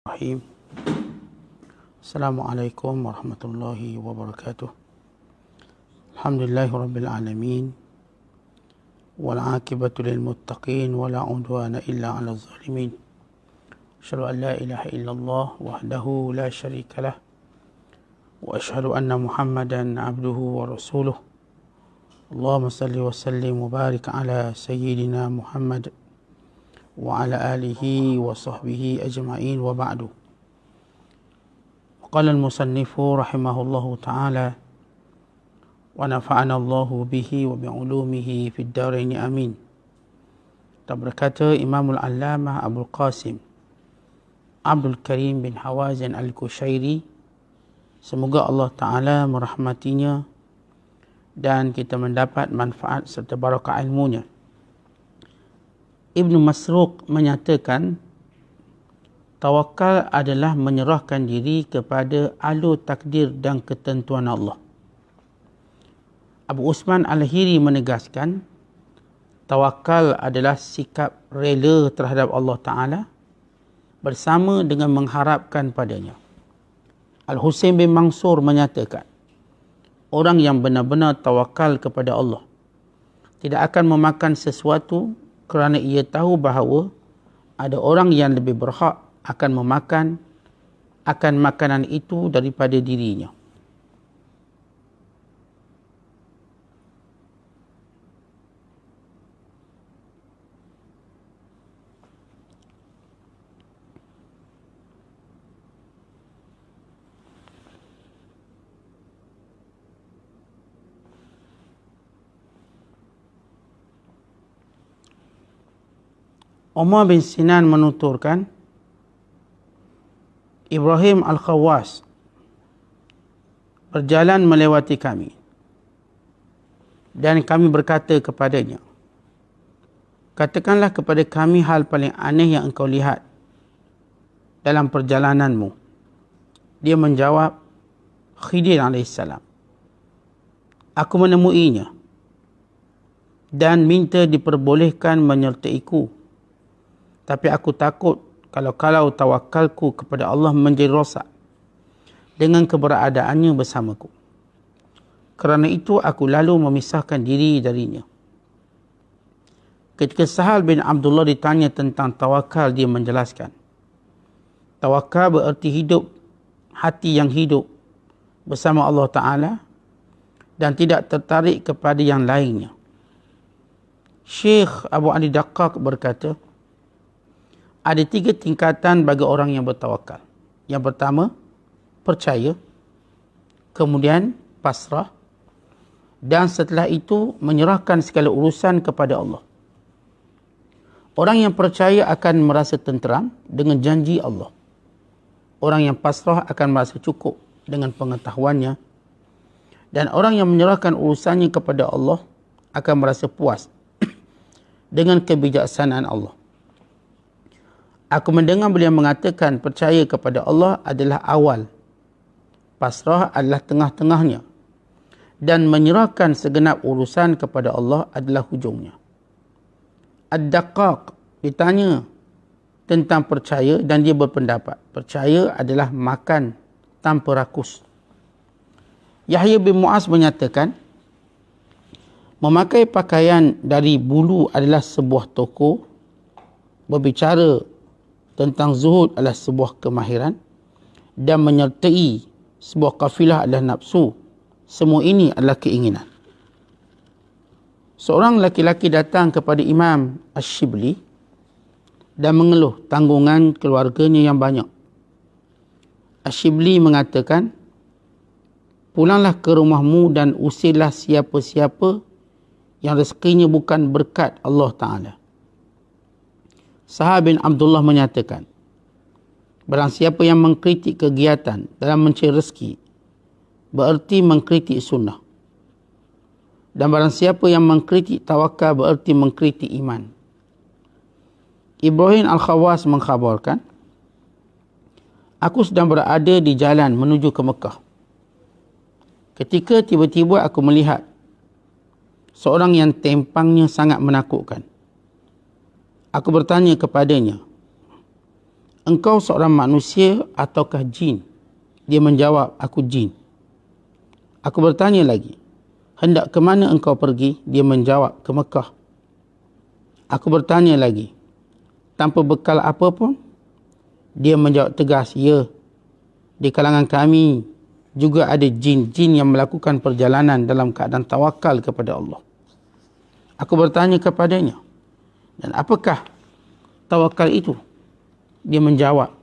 Bismillahirrahmanirrahim. Assalamualaikum warahmatullahi wabarakatuh. Alhamdulillahirabbil alamin. Wal 'aqibatu lil muttaqin wa la 'udwana illa 'alal zalimin. Asyhadu an la ilaha illallah wahdahu la syarika lah wa asyhadu anna Muhammadan 'abduhu wa rasuluh. Allahumma salli wa sallim wa barik ala sayyidina Muhammad wa ala alihi wa sahbihi ajma'in wa ba'du. Qala al-musannifu rahimahullahu ta'ala wa nafa'ana Allahu bihi wa bi'ulumihi fid darain amin. Dan berkata Imamul Allamah Abul Qasim Abdul Karim bin Hawazin Al-Kushairi, semoga Allah Ta'ala merahmatinya dan kita mendapat manfaat serta barakah ilmunya. Ibnu Masruq menyatakan tawakal adalah menyerahkan diri kepada alur takdir dan ketentuan Allah. Abu Usman Al-Hiri menegaskan tawakal adalah sikap rela terhadap Allah Ta'ala bersama dengan mengharapkan padanya. Al-Husain bin Mansur menyatakan orang yang benar-benar tawakal kepada Allah tidak akan memakan sesuatu kerana ia tahu bahawa ada orang yang lebih berhak akan memakan akan makanan itu daripada dirinya. Umar bin Sinan menuturkan, Ibrahim Al-Khawwas berjalan melewati kami dan kami berkata kepadanya, katakanlah kepada kami hal paling aneh yang engkau lihat dalam perjalananmu. Dia menjawab, Khidir AS. Aku menemuinya dan minta diperbolehkan menyertaiku. Tapi aku takut kalau tawakalku kepada Allah menjadi rosak dengan keberadaannya bersamaku. Kerana itu aku lalu memisahkan diri darinya. Ketika Sahal bin Abdullah ditanya tentang tawakal, dia menjelaskan, tawakal bererti hidup, hati yang hidup bersama Allah Ta'ala dan tidak tertarik kepada yang lainnya. Syekh Abu Ali Daqqaq berkata, ada 3 tingkatan bagi orang yang bertawakal. Yang pertama, percaya. Kemudian, pasrah. Dan setelah itu, menyerahkan segala urusan kepada Allah. Orang yang percaya akan merasa tenteram dengan janji Allah. Orang yang pasrah akan merasa cukup dengan pengetahuannya. Dan orang yang menyerahkan urusannya kepada Allah akan merasa puas dengan kebijaksanaan Allah. Aku mendengar beliau mengatakan percaya kepada Allah adalah awal, pasrah adalah tengah-tengahnya, dan menyerahkan segenap urusan kepada Allah adalah hujungnya. Ad-Daqqaq ditanya tentang percaya dan dia berpendapat percaya adalah makan tanpa rakus. Yahya bin Mu'az menyatakan memakai pakaian dari bulu adalah sebuah toko, berbicara tentang zuhud adalah sebuah kemahiran, dan menyertai sebuah kafilah adalah nafsu. Semua ini adalah keinginan. Seorang laki-laki datang kepada Imam Ash-Shibli dan mengeluh tanggungan keluarganya yang banyak. Ash-Shibli mengatakan, pulanglah ke rumahmu dan usirlah siapa-siapa yang rezekinya bukan berkat Allah Ta'ala. Sahal bin Abdullah menyatakan, barang siapa yang mengkritik kegiatan dalam mencari rezeki, bererti mengkritik sunnah. Dan barang siapa yang mengkritik tawakal, bererti mengkritik iman. Ibrahim Al-Khawwas mengkhabarkan, aku sedang berada di jalan menuju ke Mekah. Ketika tiba-tiba aku melihat seorang yang tempangnya sangat menakutkan. Aku bertanya kepadanya, engkau seorang manusia ataukah jin? Dia menjawab, aku jin. Aku bertanya lagi, hendak ke mana engkau pergi? Dia menjawab, ke Mekah. Aku bertanya lagi, tanpa bekal apa pun? Dia menjawab tegas, ya, di kalangan kami juga ada jin-jin yang melakukan perjalanan dalam keadaan tawakal kepada Allah. Aku bertanya kepadanya, dan apakah tawakal itu? Dia menjawab,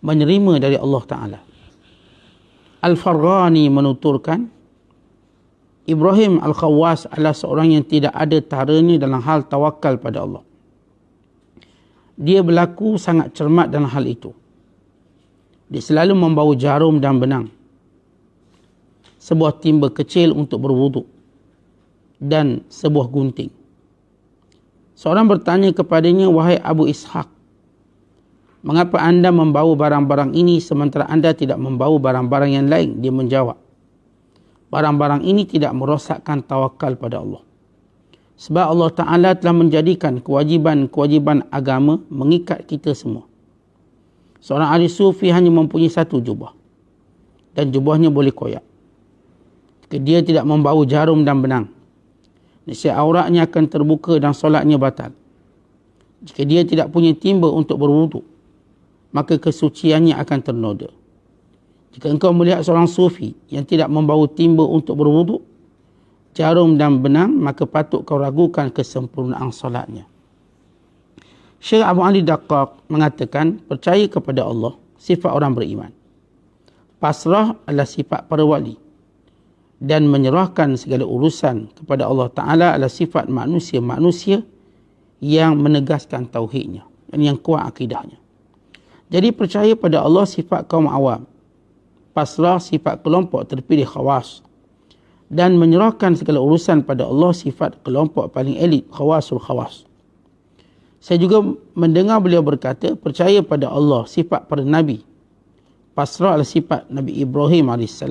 menerima dari Allah Ta'ala. Al-Farghani menuturkan, Ibrahim Al-Khawwas adalah seorang yang tidak ada taranya dalam hal tawakal pada Allah. Dia berlaku sangat cermat dalam hal itu. Dia selalu membawa jarum dan benang, sebuah timba kecil untuk berwuduk, dan sebuah gunting. Seorang bertanya kepadanya, wahai Abu Ishaq, mengapa anda membawa barang-barang ini sementara anda tidak membawa barang-barang yang lain? Dia menjawab, barang-barang ini tidak merosakkan tawakal pada Allah. Sebab Allah Ta'ala telah menjadikan kewajiban-kewajiban agama mengikat kita semua. Seorang ahli sufi hanya mempunyai satu jubah, dan jubahnya boleh koyak. Jika dia tidak membawa jarum dan benang, nescaya auratnya akan terbuka dan solatnya batal. Jika dia tidak punya timba untuk berwuduk, maka kesuciannya akan ternoda. Jika engkau melihat seorang sufi yang tidak membawa timba untuk berwuduk, jarum dan benang, maka patut kau ragukan kesempurnaan solatnya. Syekh Abu Ali Daqqaq mengatakan, percaya kepada Allah, sifat orang beriman. Pasrah adalah sifat para wali. Dan menyerahkan segala urusan kepada Allah Ta'ala adalah sifat manusia-manusia yang menegaskan tauhidnya dan yang kuat akidahnya. Jadi percaya pada Allah sifat kaum awam. Pasrah sifat kelompok terpilih khawas. Dan menyerahkan segala urusan pada Allah sifat kelompok paling elit, khawasul khawas. Saya juga mendengar beliau berkata, percaya pada Allah sifat para Nabi. Pasrah adalah sifat Nabi Ibrahim AS.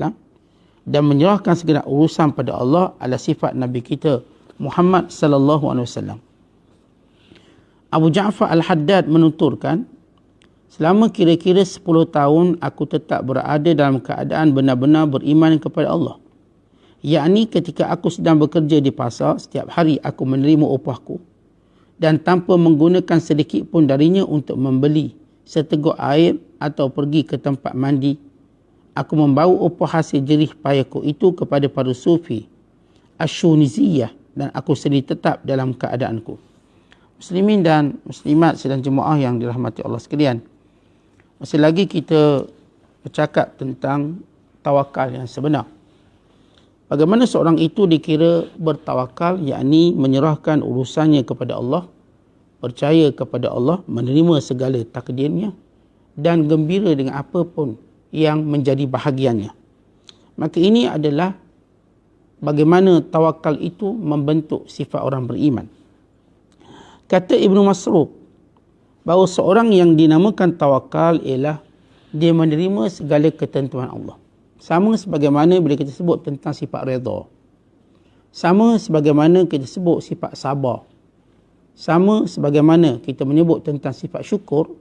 Dan menyerahkan segala urusan pada Allah adalah sifat Nabi kita Muhammad SAW. Abu Ja'far Al-Haddad menuturkan, selama kira-kira 10 tahun aku tetap berada dalam keadaan benar-benar beriman kepada Allah. Yakni ketika aku sedang bekerja di pasar, setiap hari aku menerima upahku dan tanpa menggunakan sedikit pun darinya untuk membeli seteguk air atau pergi ke tempat mandi, aku membawa upah hasil jerih payahku itu kepada para sufi Asyuniziyah dan aku sendiri tetap dalam keadaanku. Muslimin dan muslimat sedang jemaah yang dirahmati Allah sekalian, masih lagi kita bercakap tentang tawakal yang sebenar. Bagaimana seorang itu dikira bertawakal, yakni menyerahkan urusannya kepada Allah, percaya kepada Allah, menerima segala takdirnya dan gembira dengan apa pun yang menjadi bahagiannya. Maka ini adalah bagaimana tawakal itu membentuk sifat orang beriman. Kata Ibnu Mas'ud bahawa seorang yang dinamakan tawakal ialah dia menerima segala ketentuan Allah. Sama sebagaimana bila kita sebut tentang sifat redha. Sama sebagaimana kita sebut sifat sabar. Sama sebagaimana kita menyebut tentang sifat syukur.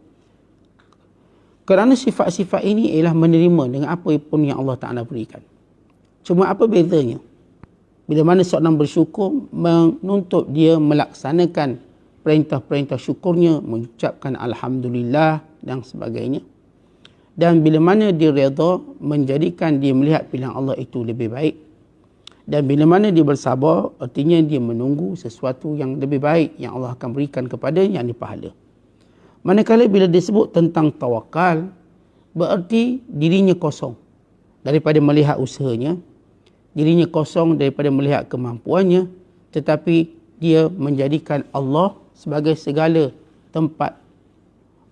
Kerana sifat-sifat ini ialah menerima dengan apa pun yang Allah Ta'ala berikan. Cuma apa bezanya? Bila mana seorang bersyukur, menuntut dia melaksanakan perintah-perintah syukurnya, mengucapkan Alhamdulillah dan sebagainya. Dan bila mana dia redha, menjadikan dia melihat pilihan Allah itu lebih baik. Dan bila mana dia bersabar, artinya dia menunggu sesuatu yang lebih baik yang Allah akan berikan kepada yang dipahala. Manakala bila disebut tentang tawakal, berarti dirinya kosong daripada melihat usahanya, dirinya kosong daripada melihat kemampuannya, tetapi dia menjadikan Allah sebagai segala tempat,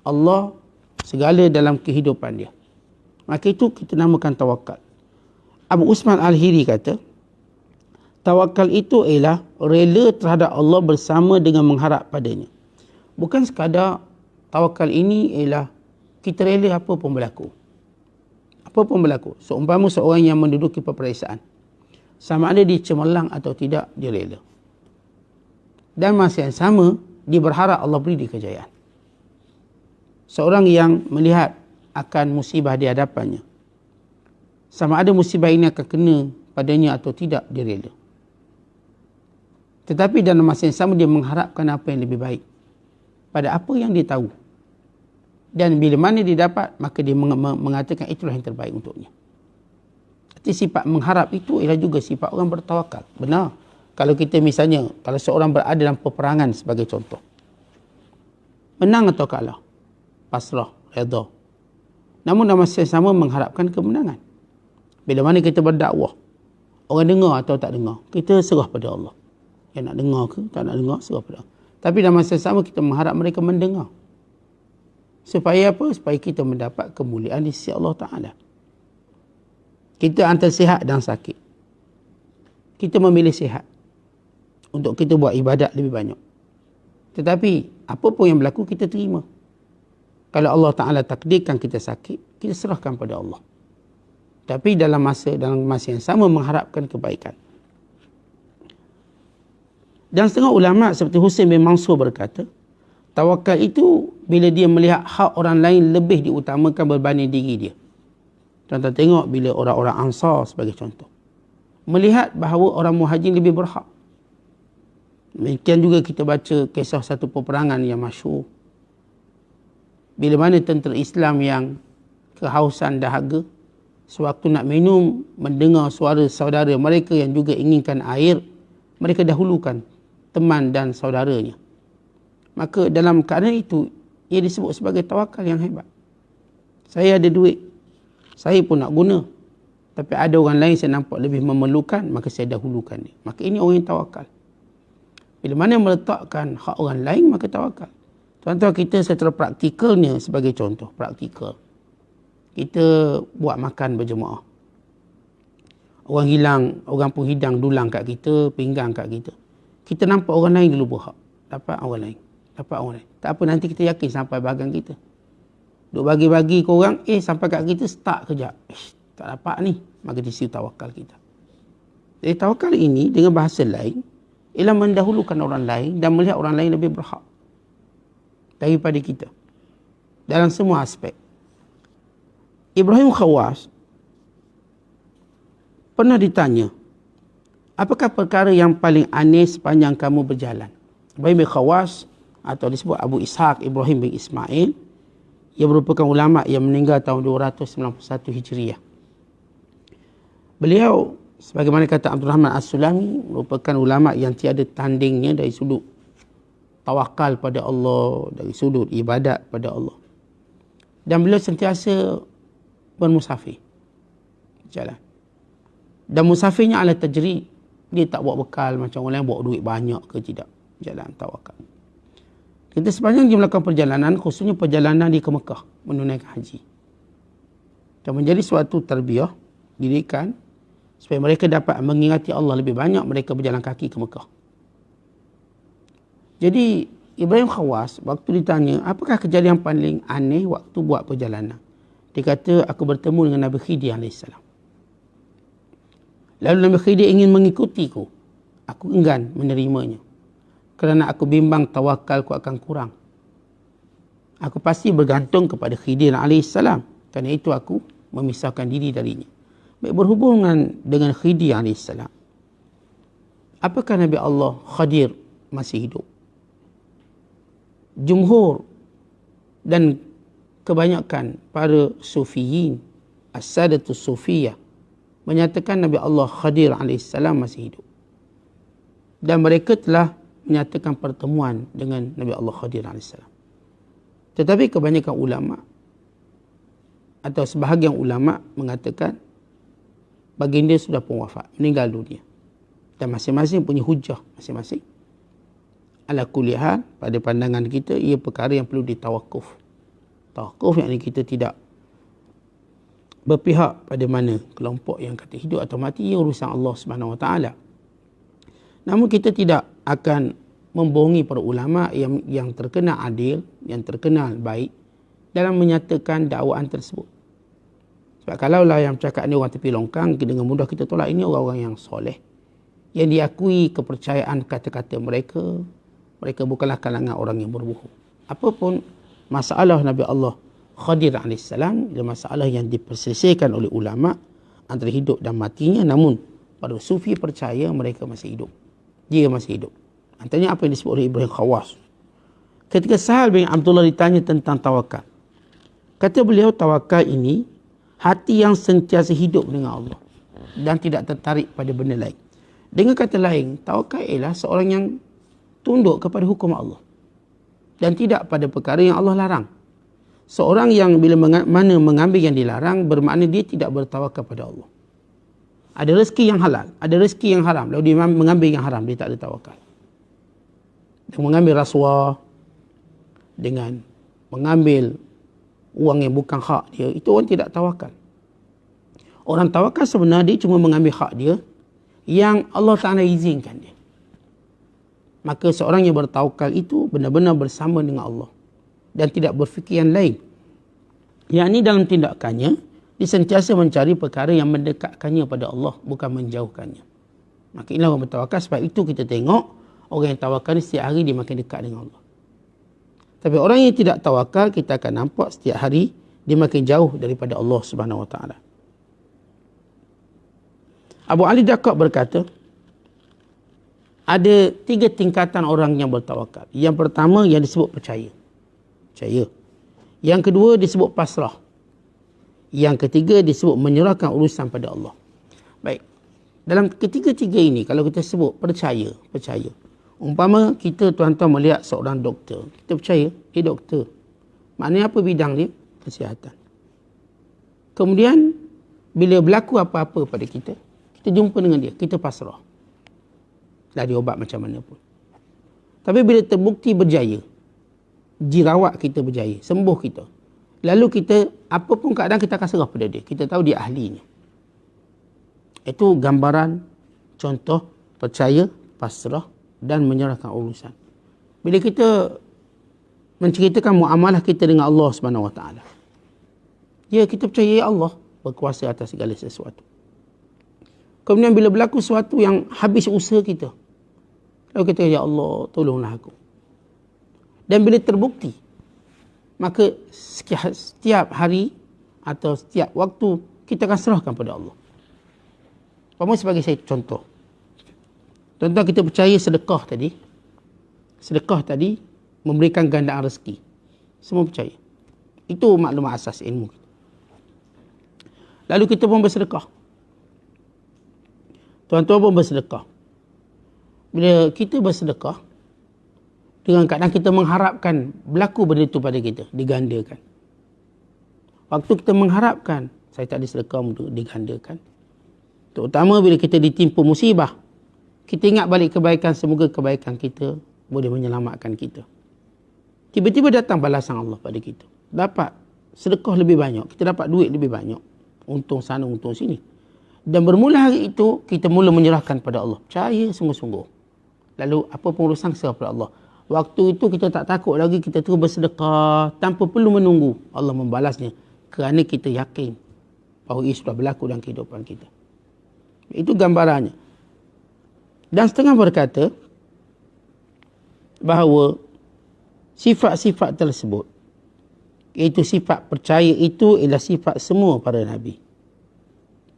Allah segala dalam kehidupan dia. Maka itu kita namakan tawakal. Abu Usman Al-Hiri kata, tawakal itu ialah rela terhadap Allah bersama dengan mengharap padanya. Bukan sekadar tawakal ini ialah kita rela apa pun berlaku. Apa pun berlaku. Seumpama seorang yang menduduki peperiksaan, sama ada dia cemerlang atau tidak, dia rela. Dan masa yang sama, dia berharap Allah beri dia kejayaan. seorang yang melihat akan musibah di hadapannya, sama ada musibah ini akan kena padanya atau tidak, dia rela. Tetapi dalam masa yang sama dia mengharapkan apa yang lebih baik pada apa yang dia tahu. Dan bila mana dia dapat, maka dia mengatakan itulah yang terbaik untuknya. Jadi sifat mengharap itu ialah juga sifat orang bertawakal. Benar. Kalau kita misalnya, kalau seorang berada dalam peperangan sebagai contoh, menang atau kalah, pasrah, redha. Namun dalam masa yang sama mengharapkan kemenangan. Bila mana kita berdakwah, orang dengar atau tak dengar, kita serah pada Allah. Yang nak dengar ke tak nak dengar, serah pada Allah. Tapi dalam masa yang sama kita mengharap mereka mendengar. Supaya apa? Supaya kita mendapat kemuliaan di sisi Allah Ta'ala. Kita antara sihat dan sakit. Kita memilih sihat untuk kita buat ibadat lebih banyak. Tetapi apa pun yang berlaku kita terima. Kalau Allah Ta'ala takdirkan kita sakit, kita serahkan pada Allah. Tapi dalam masa yang sama mengharapkan kebaikan. Dan setengah ulama seperti Husain bin Mansur berkata, tawakal itu bila dia melihat hak orang lain lebih diutamakan berbanding diri dia. Contoh tengok bila orang-orang Ansar sebagai contoh, melihat bahawa orang Muhajir lebih berhak. Demikian juga kita baca kisah satu peperangan yang masyhur. Bila mana tentera Islam yang kehausan dahaga, sewaktu nak minum, mendengar suara saudara mereka yang juga inginkan air, mereka dahulukan teman dan saudaranya. Maka dalam keadaan itu, ia disebut sebagai tawakal yang hebat. Saya ada duit, saya pun nak guna. Tapi ada orang lain saya nampak lebih memerlukan, maka saya dahulukan dia. Maka ini orang yang tawakal. Bila mana meletakkan hak orang lain, maka tawakal. Tuan-tuan, kita secara praktikalnya sebagai contoh, praktikal. Kita buat makan berjemaah. Orang pun hidang dulang kat kita, pinggang kat kita. Kita nampak orang lain dulu berhak. Dapat orang lain. Tak apa, nanti kita yakin sampai bahagian kita. Duk bagi-bagi ke orang, sampai kat kita start kejap. Tak dapat ni. Maka di situ tawakal kita. Jadi tawakal ini dengan bahasa lain, ialah mendahulukan orang lain dan melihat orang lain lebih berhak daripada kita. Dalam semua aspek. Ibrahim Khawas pernah ditanya, apakah perkara yang paling aneh sepanjang kamu berjalan? Ibrahim bin Khawas atau disebut Abu Ishaq Ibrahim bin Ismail, ia merupakan ulama yang meninggal tahun 291 Hijriah. Beliau, sebagaimana kata Abdul Rahman As-Sulami, merupakan ulama yang tiada tandingnya dari sudut tawakal pada Allah, dari sudut ibadat pada Allah. Dan beliau sentiasa bermusafir, jalan. Dan musafirnya ala tajrid. Dia tak bawa bekal macam orang lain bawa duit banyak ke, tidak. Jalan tawakal. Kita sepanjang dia melakukan perjalanan, khususnya perjalanan dia ke Mekah menunaikan haji. Dan menjadi suatu tarbiyah, didikan, supaya mereka dapat mengingati Allah lebih banyak, mereka berjalan kaki ke Mekah. Jadi Ibrahim Khawas waktu ditanya, apakah kejadian paling aneh waktu buat perjalanan? Dia kata, aku bertemu dengan Nabi Khidir AS. Lalu Nabi Khidir ingin mengikutiku. Aku enggan menerimanya. Kerana aku bimbang tawakalku akan kurang. Aku pasti bergantung kepada Khidir AS. Kerana itu aku memisahkan diri darinya. Baik, berhubungan dengan Khidir AS. Apakah Nabi Allah Khadir masih hidup? Jumhur dan kebanyakan para sufiyin, as-sadatus sufiyah, menyatakan Nabi Allah Khadir AS masih hidup. Dan mereka telah menyatakan pertemuan dengan Nabi Allah Khadir AS. Tetapi kebanyakan ulama atau sebahagian ulama mengatakan baginda sudah pun wafat, meninggal dunia. Dan masing-masing punya hujah masing-masing. Ala kulli hal, pada pandangan kita, ia perkara yang perlu ditawakuf. Tawakuf yang kita tidak berpihak pada mana kelompok yang kata hidup atau mati, ia urusan Allah Subhanahu Wa Taala. Namun kita tidak akan membohongi para ulama yang terkenal adil, yang terkenal baik dalam menyatakan dakwaan tersebut. Sebab kalaulah yang bercakap ni orang tepi longkang, dengan mudah kita tolak. Ini orang-orang yang soleh, yang diakui kepercayaan kata-kata mereka. Mereka bukanlah kalangan orang yang berbohong. Apapun masalah Nabi Allah Khadir AS adalah masalah yang diperselisihkan oleh ulama antara hidup dan matinya, namun para sufi percaya mereka masih hidup. Dia masih hidup. Antaranya apa yang disebut oleh Ibrahim Khawas. Ketika Sahal bin Abdullah ditanya tentang tawakal, kata beliau, tawakal ini hati yang sentiasa hidup dengan Allah dan tidak tertarik pada benda lain. Dengan kata lain, tawakal ialah seorang yang tunduk kepada hukum Allah dan tidak pada perkara yang Allah larang. Seorang yang bila mana mengambil yang dilarang, bermakna dia tidak bertawakal pada Allah. Ada rezeki yang halal, ada rezeki yang haram. Lalu dia mengambil yang haram, dia tak ada tawakal. Dia mengambil rasuah, dengan mengambil uang yang bukan hak dia, itu orang tidak tawakal. Orang tawakal sebenarnya dia cuma mengambil hak dia yang Allah Ta'ala izinkan dia. Maka seorang yang bertawakal itu benar-benar bersama dengan Allah dan tidak berfikir yang lain. Yang ini dalam tindakannya, dia sentiasa mencari perkara yang mendekatkannya pada Allah, bukan menjauhkannya. Maka inilah orang bertawakal. Sebab itu kita tengok orang yang tawakal ni setiap hari dia makin dekat dengan Allah. Tapi orang yang tidak tawakal, kita akan nampak setiap hari dia makin jauh daripada Allah Subhanahu Wa Taala. Abu Ali Daqqaq berkata, ada 3 tingkatan orang yang bertawakal. Yang pertama yang disebut percaya. Yang kedua disebut pasrah. Yang ketiga disebut menyerahkan urusan pada Allah. Baik. Dalam ketiga-tiga ini, kalau kita sebut percaya. Umpama kita tuan-tuan melihat seorang doktor, kita percaya dia doktor. Maknanya apa bidang dia? Kesihatan. Kemudian bila berlaku apa-apa pada kita, kita jumpa dengan dia, kita pasrah. Dah diobat macam mana pun. Tapi bila terbukti berjaya, dirawat kita berjaya, sembuh kita, lalu kita, apa pun keadaan kita akan serah pada dia. Kita tahu dia ahlinya. Itu gambaran, contoh percaya, pasrah dan menyerahkan urusan. Bila kita menceritakan muamalah kita dengan Allah Subhanahu Wa Taala, ya, kita percaya Allah berkuasa atas segala sesuatu. Kemudian bila berlaku sesuatu yang habis usaha kita, lalu kita, ya Allah, tolonglah aku. Dan bila terbukti, maka setiap hari atau setiap waktu kita akan serahkan pada Allah. Umpama sebagai saya contoh, tuan-tuan, kita percaya sedekah tadi memberikan gandaan rezeki. Semua percaya. Itu maklumat asas ilmu. Lalu kita pun bersedekah. Tuan-tuan pun bersedekah. Bila kita bersedekah, dengan keadaan kita mengharapkan berlaku benda itu pada kita, digandakan. Waktu kita mengharapkan, saya tak ada sedekah untuk digandakan. Terutama bila kita ditimpa musibah, kita ingat balik kebaikan, semoga kebaikan kita boleh menyelamatkan kita. Tiba-tiba datang balasan Allah pada kita. Dapat sedekah lebih banyak, kita dapat duit lebih banyak. Untung sana, untung sini. Dan bermula hari itu, kita mula menyerahkan pada Allah. Percaya sungguh-sungguh. Lalu apa pun urusan serah pada Allah. Waktu itu kita tak takut lagi, kita terus bersedekah tanpa perlu menunggu Allah membalasnya. Kerana kita yakin bahawa ia sudah berlaku dalam kehidupan kita. Itu gambarannya. Dan setengah berkata bahawa sifat-sifat tersebut, iaitu sifat percaya itu ialah sifat semua para Nabi.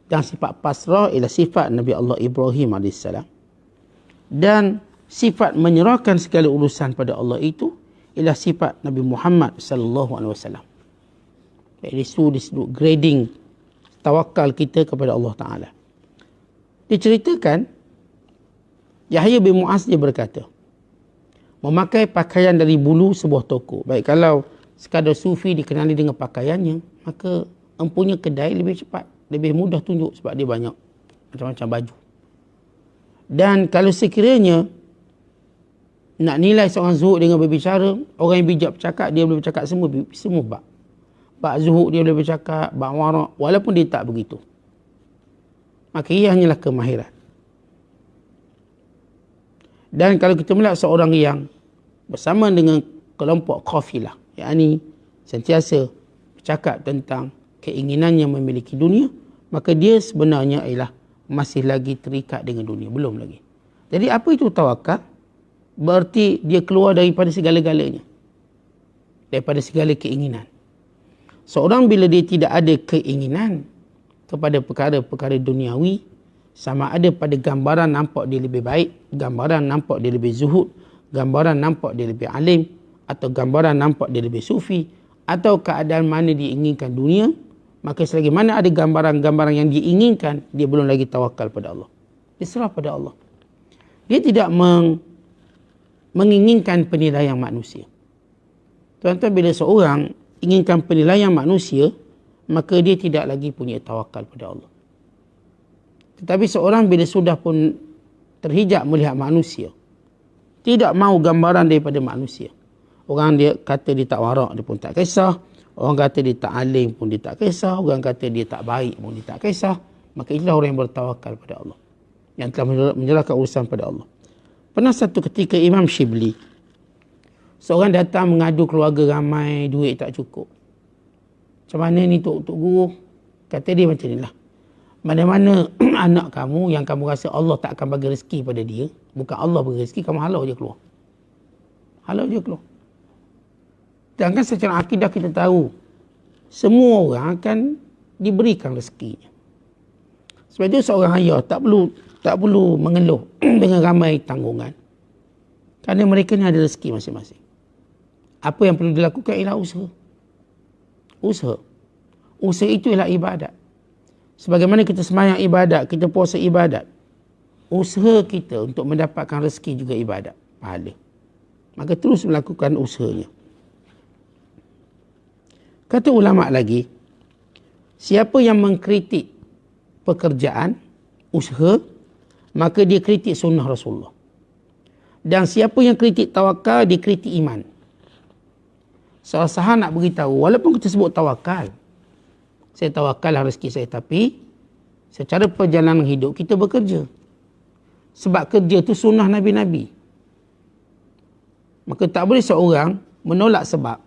Dan sifat pasrah ialah sifat Nabi Allah Ibrahim AS. Dan sifat menyerahkan segala urusan pada Allah itu ialah sifat Nabi Muhammad SAW. Itu disebut grading tawakal kita kepada Allah Ta'ala. Diceritakan, Yahya bin Mu'az dia berkata, memakai pakaian dari bulu sebuah toko. Baik, kalau sekadar sufi dikenali dengan pakaiannya, maka empunya kedai lebih cepat, lebih mudah tunjuk sebab dia banyak macam-macam baju. Dan kalau sekiranya nak nilai seorang zuhud dengan berbicara, orang yang bijak bercakap, dia boleh bercakap semua bab. Bab zuhud dia boleh bercakap, bab warak, walaupun dia tak begitu. Maka ia hanyalah kemahiran. Dan kalau kita melihat seorang yang bersama dengan kelompok qafilah, yakni sentiasa bercakap tentang keinginannya memiliki dunia, maka dia sebenarnya ialah masih lagi terikat dengan dunia, belum lagi. Jadi apa itu tawakal? Berarti dia keluar daripada segala-galanya. daripada segala keinginan. Seorang bila dia tidak ada keinginan kepada perkara-perkara duniawi, sama ada pada gambaran nampak dia lebih baik, gambaran nampak dia lebih zuhud, gambaran nampak dia lebih alim, atau gambaran nampak dia lebih sufi, atau keadaan mana dia inginkan dunia, maka selagi mana ada gambaran-gambaran yang dia inginkan, dia belum lagi tawakal pada Allah. Dia serah pada Allah. Dia tidak menginginkan penilaian manusia. Tuan-tuan, bila seorang inginkan penilaian manusia, maka dia tidak lagi punya tawakal pada Allah. Tetapi seorang bila sudah pun terhijab melihat manusia, tidak mahu gambaran daripada manusia. Orang dia kata dia tak warak, dia pun tak kisah. Orang kata dia tak alim pun dia tak kisah. Orang kata dia tak baik pun dia tak kisah. Maka itulah orang yang bertawakal pada Allah, yang telah menyerahkan urusan pada Allah. Pernah satu ketika Imam Shibli, seorang datang mengadu keluarga ramai, duit tak cukup. Macam mana ni Tok Guru? Kata dia macam ni lah. Mana-mana anak kamu yang kamu rasa Allah tak akan bagi rezeki pada dia, bukan Allah bagi rezeki, kamu halau je keluar. Halau je keluar. Sedangkan secara akidah kita tahu, semua orang akan diberikan rezekinya. Sebab itu seorang ayah tak perlu mengeluh dengan ramai tanggungan. Kerana mereka ni ada rezeki masing-masing. Apa yang perlu dilakukan ialah usaha. Usaha. Usaha itu ialah ibadat. Sebagaimana kita sembahyang ibadat, kita puasa ibadat. Usaha kita untuk mendapatkan rezeki juga ibadat, pahala. Maka terus melakukan usahanya. Kata ulama lagi, siapa yang mengkritik pekerjaan, usaha, maka dia kritik sunnah Rasulullah. Dan siapa yang kritik tawakal, dia kritik iman. Salah nak beritahu, walaupun kita sebut tawakal, saya tawakal rezeki saya, tapi secara perjalanan hidup kita bekerja. Sebab kerja tu sunnah Nabi-Nabi. Maka tak boleh seorang menolak sebab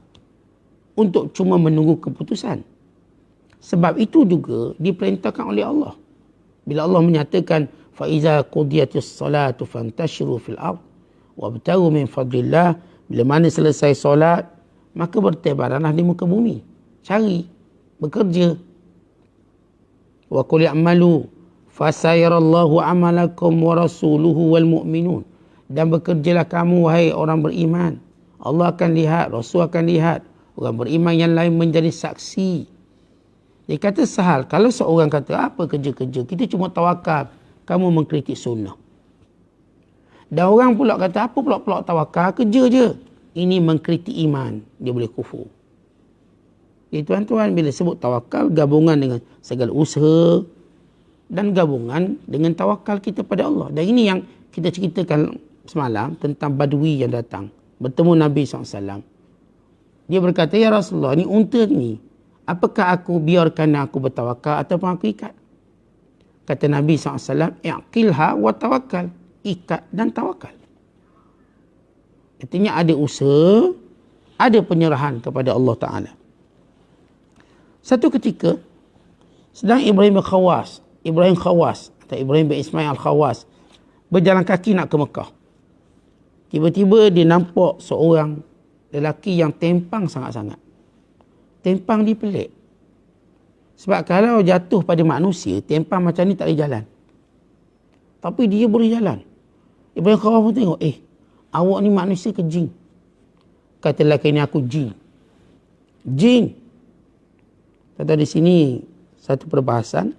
untuk cuma menunggu keputusan. Sebab itu juga diperintahkan oleh Allah. Bila Allah menyatakan فَإِذَا قُضِيَتِ الصَّلَاةُ فَانْتَشِرُوا فِي الْأَرْضِ وَابْتَغُوا مِنْ فَضْلِ اللَّهِ. Bila mana selesai solat, maka bertebaranlah di muka bumi. Cari, bekerja. وَقُلْ يَعْمَلُوا فَسَيَرَ اللَّهُ عَمَلَكُمْ وَرَسُولُهُ وَالْمُؤْمِنُونَ. Dan bekerjalah kamu, wahai orang beriman. Allah akan lihat, Rasul akan lihat. Orang beriman yang lain menjadi saksi. Dia kata sahal, kalau seorang kata, apa kerja-kerja? Kita cuma tawakal. Kamu mengkritik sunnah. Dan orang pula kata, apa pula tawakal? Kerja je. Ini mengkritik iman. Dia boleh kufur. Jadi tuan-tuan, bila sebut tawakal, gabungan dengan segala usaha dan gabungan dengan tawakal kita pada Allah. Dan ini yang kita ceritakan semalam tentang Badui yang datang bertemu Nabi SAW. Dia berkata, ya Rasulullah, ni unta ni, apakah aku biarkan aku bertawakal ataupun aku ikat? Kata Nabi SAW, i'qilha wa tawakal. Ikat dan tawakal. Artinya ada usaha, ada penyerahan kepada Allah Ta'ala. Satu ketika, sedang Ibrahim Khawas atau Ibrahim bin Ismail Al-Khawas berjalan kaki nak ke Mekah. Tiba-tiba dia nampak seorang lelaki yang tempang sangat-sangat. Tempang dia pelik. Sebab kalau jatuh pada manusia, tempang macam ni tak boleh jalan. Tapi dia boleh jalan. Ibrahim Khawas pun tengok, awak ni manusia ke jin? Kata lelaki ni, aku jin. Jin. Kata di sini satu perbahasan,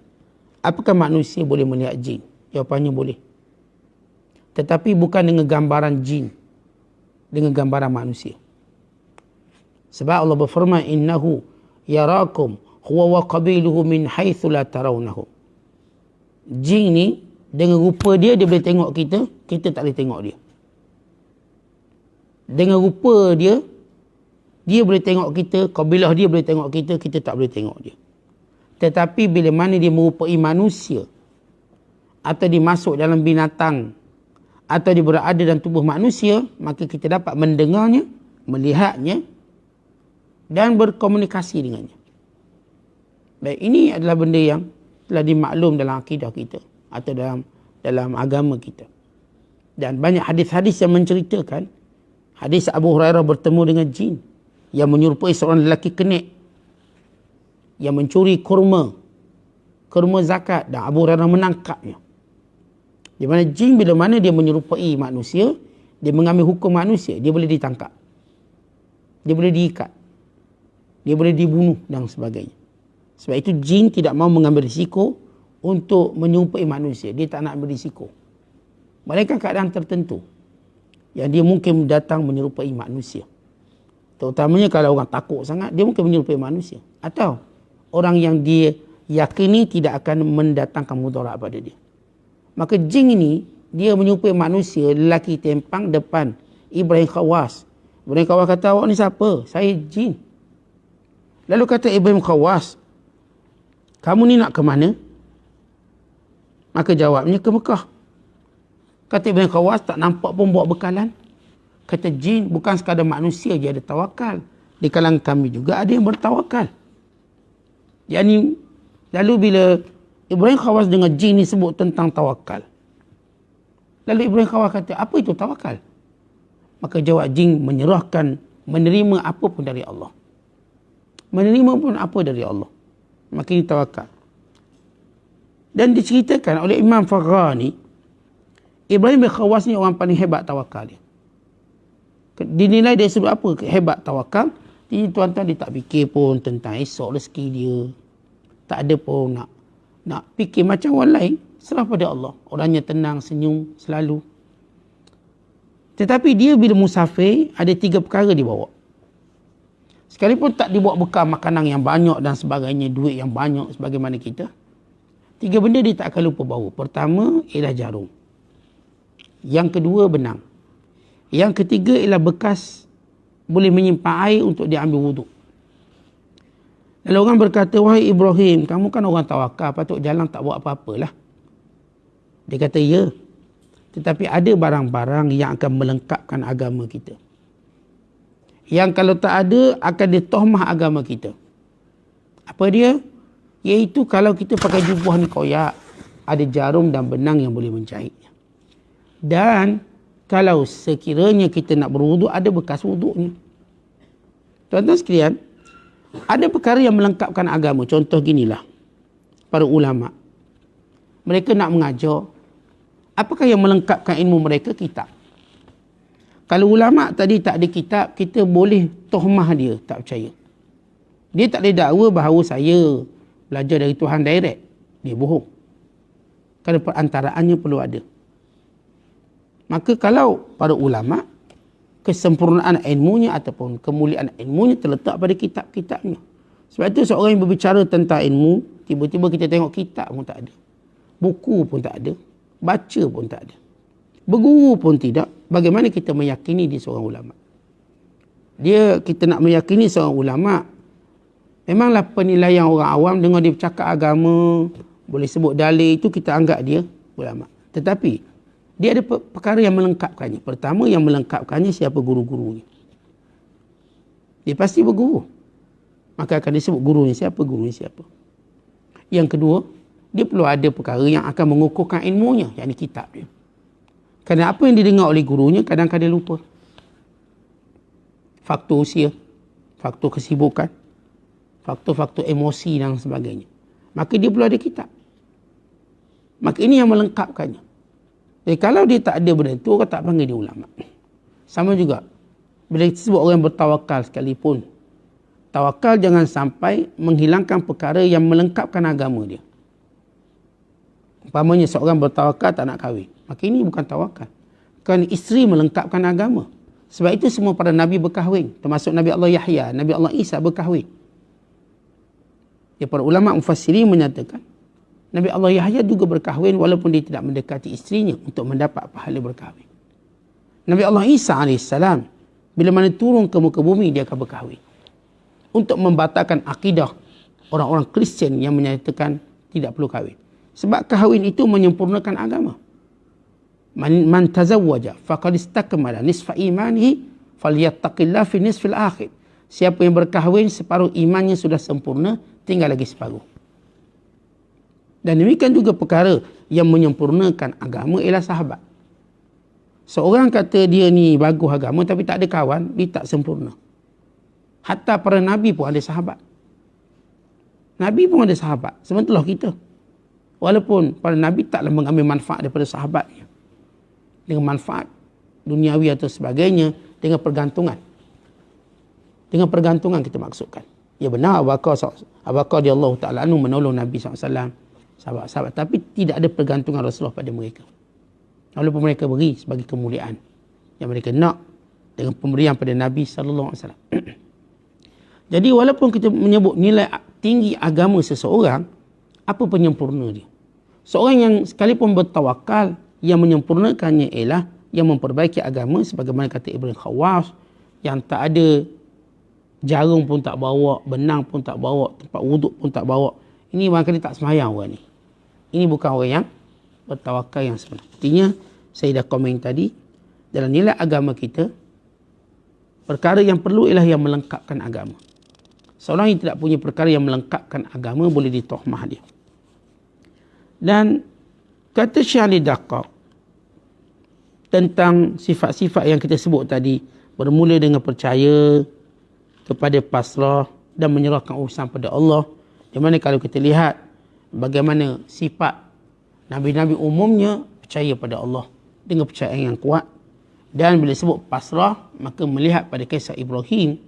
apakah manusia boleh melihat jin? Jawapannya boleh. Tetapi bukan dengan gambaran jin, dengan gambaran manusia. Sebab Allah berfirman, innahu yarakum huwa wa qabiluhu min haitsu la tarawnahum. Jin ni dengan rupa dia boleh tengok kita, kita tak boleh tengok dia. Dengan rupa dia boleh tengok kita, kabilah dia boleh tengok kita, kita tak boleh tengok dia. Tetapi bila mana dia merupai manusia, atau dia masuk dalam binatang, atau dia berada dalam tubuh manusia, maka kita dapat mendengarnya, melihatnya, dan berkomunikasi dengannya. Baik, ini adalah benda yang telah dimaklum dalam akidah kita, atau dalam agama kita. Dan banyak hadis-hadis yang menceritakan, hadis Abu Hurairah bertemu dengan jin. yang menyerupai seorang lelaki kenik yang mencuri kurma zakat, dan Abu Hurairah menangkapnya. Di mana jin bila mana dia menyerupai manusia, dia mengambil hukum manusia, dia boleh ditangkap, dia boleh diikat, dia boleh dibunuh dan sebagainya. Sebab itu jin tidak mahu mengambil risiko untuk menyerupai manusia. Dia tak nak ambil risiko. Mereka keadaan tertentu yang dia mungkin datang menyerupai manusia. Terutamanya kalau orang takut sangat, dia mungkin menyerupai manusia. Atau orang yang dia yakini tidak akan mendatangkan mudarat pada dia. Maka jin ini, dia menyerupai manusia, lelaki tempang depan Ibrahim Khawas. Ibrahim Khawas kata, awak ni siapa? Saya jin. Lalu kata Ibrahim Khawas, kamu ni nak ke mana? Maka jawabnya, ke Mekah. Kata Ibrahim Khawas, tak nampak pun bawa bekalan. Kata jin, bukan sekadar manusia je ada tawakal. Di kalangan kami juga ada yang bertawakal. Yani, lalu bila Ibrahim Khawas dengan jin ni sebut tentang tawakal, lalu Ibrahim Khawas kata, apa itu tawakal? Maka jawab jin, menyerahkan, menerima apa pun dari Allah. Menerima pun apa dari Allah. Maka ini tawakal. Dan diceritakan oleh Imam Faghani, Ibrahim bin Khawas ni orang paling hebat tawakal dia. Dinilai dari sebab apa hebat tawakal? Jadi tuan-tuan dia tak fikir pun tentang esok rezeki dia. Tak ada pun nak fikir macam orang lain. Serah pada Allah. Orangnya tenang, senyum selalu. Tetapi dia bila musafir, ada 3 perkara dibawa. Sekalipun tak dibawa bekal makanan yang banyak dan sebagainya, duit yang banyak sebagaimana kita, 3 benda dia tak akan lupa bawa. Pertama ialah jarum. Yang kedua benang. Yang ketiga ialah bekas boleh menyimpan air untuk dia ambil wuduk. Lalu orang berkata, wahai Ibrahim, kamu kan orang tawakal, patut jalan tak buat apa-apalah. Dia kata, ya. Tetapi ada barang-barang yang akan melengkapkan agama kita. Yang kalau tak ada, akan ditohmah agama kita. Apa dia? Iaitu kalau kita pakai jubah ni koyak, ada jarum dan benang yang boleh menjahitnya. Dan kalau sekiranya kita nak berwuduk, ada bekas wuduknya. Tuan-tuan sekalian, ada perkara yang melengkapkan agama. Contoh ginilah, para ulama. Mereka nak mengajar. Apakah yang melengkapkan ilmu mereka? Kitab. Kalau ulama tadi tak ada kitab, kita boleh tohmah dia, tak percaya. Dia tak boleh dakwa bahawa saya belajar dari Tuhan direct. Dia bohong. Kerana perantaraannya perlu ada. Maka kalau para ulama, kesempurnaan ilmunya ataupun kemuliaan ilmunya terletak pada kitab-kitabnya. Sebab itu seorang yang berbicara tentang ilmu, tiba-tiba kita tengok kitab pun tak ada. Buku pun tak ada. Baca pun tak ada. Berguru pun tidak. Bagaimana kita meyakini dia seorang ulama? Kita nak meyakini seorang ulama, memanglah penilaian orang awam dengar dia bercakap agama, boleh sebut dalil, itu kita anggap dia ulama. Tetapi dia ada perkara yang melengkapkannya. Pertama yang melengkapkannya, siapa guru-gurunya. Dia pasti berguru. Maka akan disebut gurunya siapa, gurunya siapa. Yang kedua, dia perlu ada perkara yang akan mengukuhkan ilmunya, yakni kitab dia. Kerana apa yang didengar oleh gurunya, kadang-kadang dia lupa. Faktor usia, faktor kesibukan, faktor-faktor emosi dan sebagainya. Maka dia perlu ada kitab. Maka ini yang melengkapkannya. Jadi kalau dia tak ada benda tu, orang tak panggil dia ulama. Sama juga, bila kita sebut orang yang bertawakal sekalipun, tawakal jangan sampai menghilangkan perkara yang melengkapkan agama dia. Umpamanya seorang bertawakal tak nak kahwin, maka ini bukan tawakal. Kerana isteri melengkapkan agama. Sebab itu semua para Nabi berkahwin. Termasuk Nabi Allah Yahya, Nabi Allah Isa berkahwin. Ya, para ulama mufassirin menyatakan, Nabi Allah Yahya juga berkahwin walaupun dia tidak mendekati isterinya untuk mendapat pahala berkahwin. Nabi Allah Isa AS, bila mana turun ke muka bumi, dia akan berkahwin. Untuk membatalkan akidah orang-orang Kristian yang menyatakan tidak perlu kahwin. Sebab kahwin itu menyempurnakan agama. Man tazawwaja faqad istakmala nisfa imanihi falyattaqillah fi nisfil akhir. Siapa yang berkahwin, separuh imannya sudah sempurna, tinggal lagi separuh. Dan demikian juga perkara yang menyempurnakan agama ialah sahabat. Seorang kata dia ni bagus agama tapi tak ada kawan, dia tak sempurna. Hatta para Nabi pun ada sahabat. Nabi pun ada sahabat. Sementara kita. Walaupun para Nabi taklah mengambil manfaat daripada sahabatnya. Dengan manfaat duniawi atau sebagainya. Dengan pergantungan. Dengan pergantungan kita maksudkan. Ya benar Abu Bakar radhiyallahu ta'ala anhu menolong Nabi SAW. Sahabat-sahabat. Tapi tidak ada pergantungan Rasulullah pada mereka. Walaupun mereka beri sebagai kemuliaan yang mereka nak dengan pemberian pada Nabi SAW. Jadi walaupun kita menyebut nilai tinggi agama seseorang, apa penyempurna dia? Seorang yang sekalipun bertawakal, yang menyempurnakannya ialah yang memperbaiki agama sebagaimana kata Ibn Khawas, yang tak ada jarum pun tak bawa, benang pun tak bawa, tempat wuduk pun tak bawa. Ini barangkali tak sembahyang orang ni. Ini bukan orang yang bertawakal yang sebenar. Artinya, saya dah komen tadi, dalam nilai agama kita, perkara yang perlu ialah yang melengkapkan agama. Seorang yang tidak punya perkara yang melengkapkan agama, boleh ditohmah dia. Dan kata Syekh Ali Daqqaq tentang sifat-sifat yang kita sebut tadi, bermula dengan percaya kepada pasrah dan menyerahkan urusan pada Allah. Di mana kalau kita lihat bagaimana sifat Nabi-Nabi umumnya percaya pada Allah dengan percayaan yang kuat. Dan bila sebut pasrah, maka melihat pada kisah Ibrahim,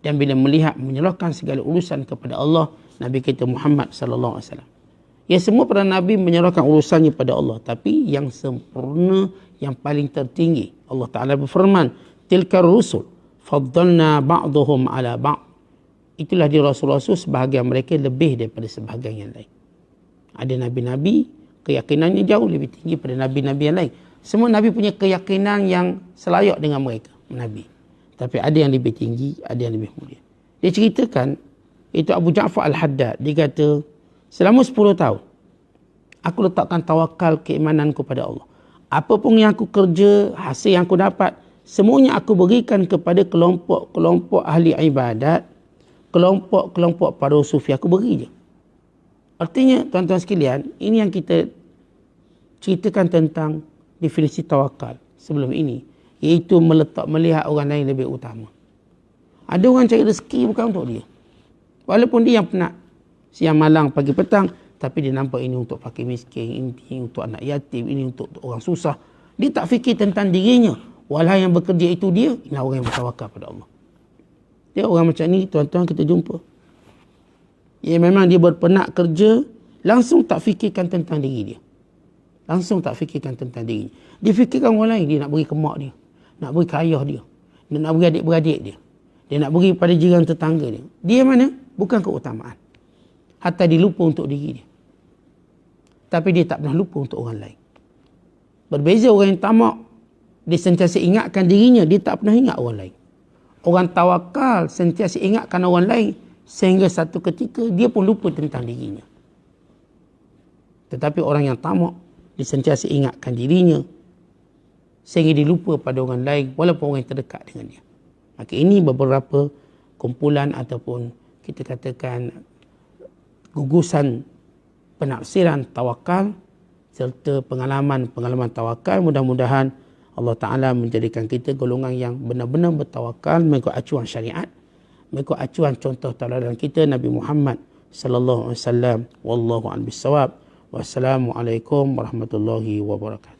dan bila melihat menyerahkan segala urusan kepada Allah, Nabi kita Muhammad sallallahu alaihi wasallam. Ya, semua para nabi menyerahkan urusannya pada Allah, tapi yang sempurna, yang paling tertinggi, Allah Taala berfirman, tilkar rusul faddalna ba'dhum ala ba'd. Itulah di rasul-rasul, sebahagian mereka lebih daripada sebahagian yang lain. Ada nabi-nabi keyakinannya jauh lebih tinggi pada nabi-nabi yang lain. Semua nabi punya keyakinan yang selayak dengan mereka, nabi. Tapi ada yang lebih tinggi, ada yang lebih mulia. Dia ceritakan, itu Abu Ja'far Al-Haddad, dia kata, selama 10 tahun, aku letakkan tawakal keimananku pada Allah. Apapun yang aku kerja, hasil yang aku dapat, semuanya aku berikan kepada kelompok-kelompok ahli ibadat, kelompok-kelompok para sufi, aku beri je. Artinya, tuan-tuan sekalian, ini yang kita ceritakan tentang definisi tawakal sebelum ini, iaitu melihat orang lain lebih utama. Ada orang cari rezeki bukan untuk dia. Walaupun dia yang penat siang malang pagi petang, tapi dia nampak ini untuk fakir miskin, ini untuk anak yatim, ini untuk orang susah. Dia tak fikir tentang dirinya. Walau yang bekerja itu dia, ini orang yang bertawakal pada Allah. Dia orang macam ni, tuan-tuan, kita jumpa. Ya, memang dia berpenat kerja, langsung tak fikirkan tentang diri dia. Langsung tak fikirkan tentang diri. Dia fikirkan orang lain. Dia nak beri ke mak dia, nak beri ke ayah dia, dia nak beri adik-beradik dia, dia nak beri pada jiran tetangga dia. Dia mana? Bukan keutamaan. Hatta dia lupa untuk diri dia. Tapi dia tak pernah lupa untuk orang lain. Berbeza orang yang tamak, dia sentiasa ingatkan dirinya, dia tak pernah ingat orang lain. Orang tawakal sentiasa ingatkan orang lain, sehingga satu ketika dia pun lupa tentang dirinya. Tetapi orang yang tamak, dia sentiasa ingatkan dirinya, sehingga dia lupa pada orang lain, walaupun orang yang terdekat dengan dia. Maka ini beberapa kumpulan ataupun kita katakan gugusan penafsiran tawakal serta pengalaman-pengalaman tawakal. Mudah-mudahan Allah Ta'ala menjadikan kita golongan yang benar-benar bertawakal mengikut acuan syariat, mengikut acuan contoh tauladan kita Nabi Muhammad sallallahu alaihi wasallam. Wallahu a'lam bissawab. Wassalamualaikum warahmatullahi wabarakatuh.